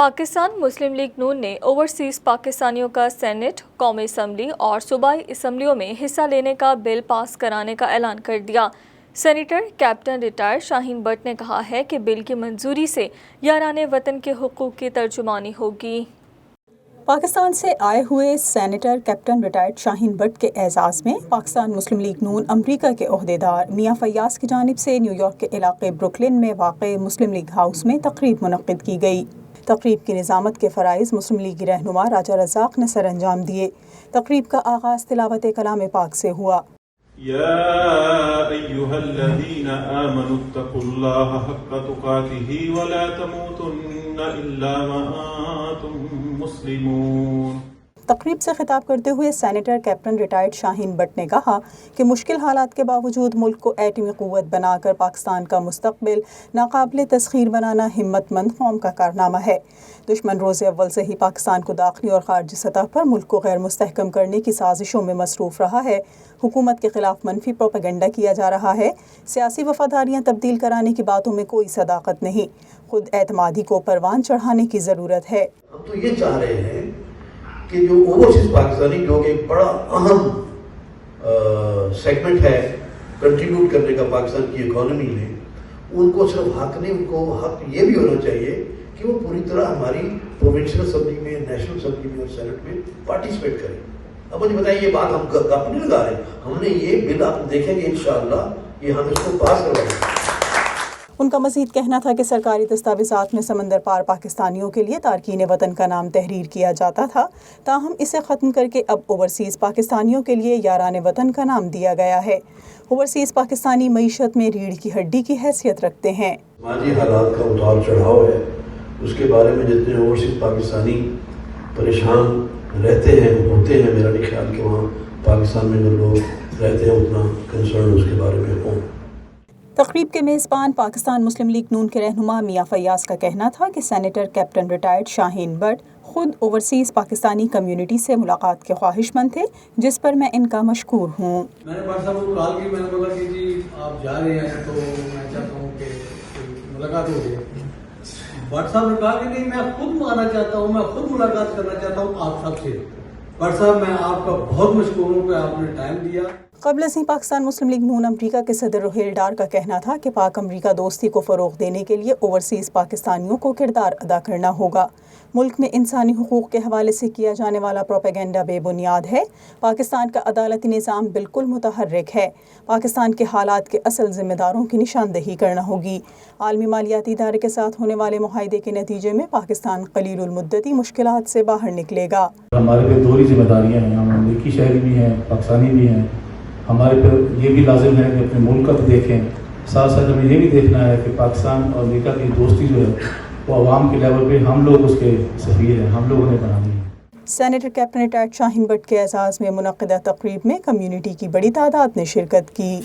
پاکستان مسلم league نون نے overseas پاکستانیوں کا سینٹ، قومی اسمبلی اور صوبائی اسمبلیوں میں حصہ لینے کا بل پاس کرانے کا اعلان کر دیا۔ Senator captain retire Shaheen but نے کہا ہے کہ بل کی منظوری سے یاران وطن کے حقوق کی ترجمانی ہوگی۔ پاکستان سے آئے ہوئے senator captain retired Shaheen but کے اعزاز میں پاکستان مسلم لیگ نون امریکہ کے عہدیدار میاں فیاض کی جانب سے نیو یارک کے علاقے بروکلن میں واقع مسلم لیگ ہاؤس میں تقریب منعقد کی گئی۔ تقریب کی نظامت کے فرائض مسلم لیگی رہنما راجہ رزاق نے سر انجام دیے۔ تقریب کا آغاز تلاوت کلام پاک سے ہوا۔ یا ایھا الذین آمنوا اتقوا اللہ حق تقاتہ ولا تموتن الا وانتم مسلمون۔ تقریب سے خطاب کرتے ہوئے senator captain retired Shaheen but نے کہا کہ مشکل حالات کے باوجود ملک کو ایٹمی قوت بنا کر پاکستان کا مستقبل ناقابل تسخیر بنانا ہمت مند قوم کا کارنامہ ہے۔ دشمن روز اول سے ہی پاکستان کو داخلی اور خارجی سطح پر ملک کو غیر مستحکم کرنے کی سازشوں میں مصروف رہا ہے۔ حکومت کے خلاف منفی پروپیگنڈا کیا جا رہا ہے۔ سیاسی وفاداریاں تبدیل کرانے کی باتوں میں کوئی صداقت نہیں، خود اعتمادی کو پروان چڑھانے کی ضرورت ہے۔ ہم تو یہ چاہ رہے ہیں کہ جو اوورسیز پاکستانی جو کہ بڑا اہم سیگمنٹ ہے کنٹریبیوٹ کرنے کا پاکستان کی اکانومی میں، ان کو صرف حق نہیں، ان کو حق یہ بھی ہونا چاہیے کہ وہ پوری طرح ہماری پروونشل اسمبلی میں، نیشنل اسمبلی میں اور سینٹ میں پارٹیسپیٹ کریں۔ اب مجھے بتائیے، یہ بات ہم گپ نہیں لگا رہے، ہم نے یہ بل آپ دیکھیں گے انشاءاللہ یہ ہم اس کو پاس کروائیں گے۔ ان کا مزید کہنا تھا کہ سرکاری دستاویزات میں سمندر پار پاکستانیوں کے لیے تارکین وطن کا نام تحریر کیا جاتا تھا، تاہم اسے ختم کر کے اب اوورسیز پاکستانیوں کے لیے یاران وطن کا نام دیا گیا ہے۔ اوورسیز پاکستانی معیشت میں ریڑھ کی ہڈی کی حیثیت رکھتے ہیں۔ سماجی حالات کا اتار چڑھاؤ ہے، اس کے بارے میں جتنے اوورسیز پاکستانی پریشان رہتے ہیں ہوتے ہیں، میرا نہیں خیال کہ وہاں پاکستان میں جو لوگ رہتے ہیں اتنا کنسرن اس کے بارے میں ہوں۔ تقریب کے میزبان پاکستان مسلم لیگ نون کے رہنما میاں فیاض کا کہنا تھا کہ senator captain retired Shaheen but خود اوورسیز پاکستانی کمیونٹی سے ملاقات کے خواہش مند تھے، جس پر میں ان کا مشکور ہوں۔ میں نے بٹ صاحب کو کال کی، میں نے بولا کہ جی آپ جا رہے ہیں تو میں چاہتا ہوں کہ ملاقات ہو جائے۔ بٹ صاحب نے کہا کہ نہیں، میں خود آنا چاہتا ہوں، میں خود ملاقات کرنا چاہتا ہوں آپ سب سے۔ بٹ صاحب میں آپ کا بہت مشکور ہوں کہ آپ نے ٹائم دیا۔ قبل ازیں پاکستان مسلم لیگ نون امریکہ کے صدر روہیل ڈار کا کہنا تھا کہ پاک امریکہ دوستی کو فروغ دینے کے لیے اوورسیز پاکستانیوں کو کردار ادا کرنا ہوگا۔ ملک میں انسانی حقوق کے حوالے سے کیا جانے والا پروپیگنڈا بے بنیاد ہے۔ پاکستان کا عدالتی نظام بالکل متحرک ہے۔ پاکستان کے حالات کے اصل ذمہ داروں کی نشاندہی کرنا ہوگی۔ عالمی مالیاتی ادارے کے ساتھ ہونے والے معاہدے کے نتیجے میں پاکستان قلیل المدتی مشکلات سے باہر نکلے گا۔ ہمارے پہ دوہری ذمہ داریاں ہیں، ہم امریکی شہری بھی ہیں، پاکستانی بھی ہیں۔ ہمارے پر یہ بھی لازم ہے کہ اپنے ملک کا دیکھیں، ساتھ ساتھ ہمیں یہ بھی دیکھنا ہے کہ پاکستان اور امریکہ کی دوستی جو ہے وہ عوام کے لیول پہ ہم لوگ اس کے سفیر ہیں، ہم لوگوں نے بنانی ہے۔ Senator captain retired Shaheen but کے اعزاز میں منعقدہ تقریب میں کمیونٹی کی بڑی تعداد نے شرکت کی۔